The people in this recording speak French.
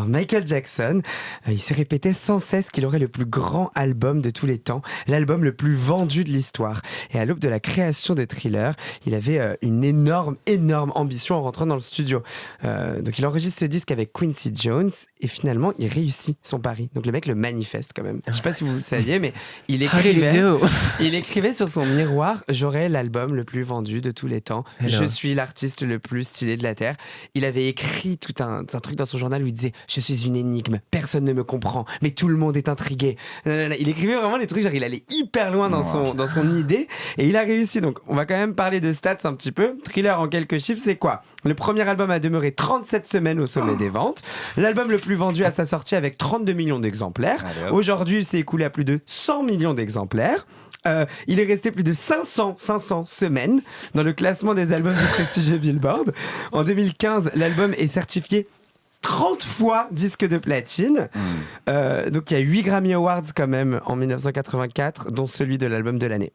Michael Jackson, il se répétait sans cesse qu'il aurait le plus grand album de tous les temps, l'album le plus vendu de l'histoire. Et à l'aube de la création de Thriller, il avait une énorme ambition en rentrant dans le studio. Donc il enregistre ce disque avec Quincy Jones et finalement il réussit son pari. Donc le mec le manifeste quand même. Je sais pas si vous le saviez, mais il écrivait sur son miroir: j'aurai l'album le plus vendu de tous les temps. Je suis l'artiste le plus stylé de la Terre. Il avait écrit tout un truc dans son journal où il disait: je suis une énigme, personne ne me comprend, mais tout le monde est intrigué. Il écrivait vraiment des trucs, genre il allait hyper loin dans son idée et il a réussi. Donc on va quand même parler de stats un petit peu. Thriller en quelques chiffres, c'est quoi? Le premier album a demeuré 37 semaines au sommet des ventes. L'album le plus vendu à sa sortie avec 32 millions d'exemplaires. Aujourd'hui, il s'est écoulé à plus de 100 millions d'exemplaires. Il est resté plus de 500 semaines dans le classement des albums du prestigieux Billboard. En 2015, l'album est certifié 30 fois disque de platine. Donc il y a 8 Grammy Awards quand même en 1984, dont celui de l'album de l'année.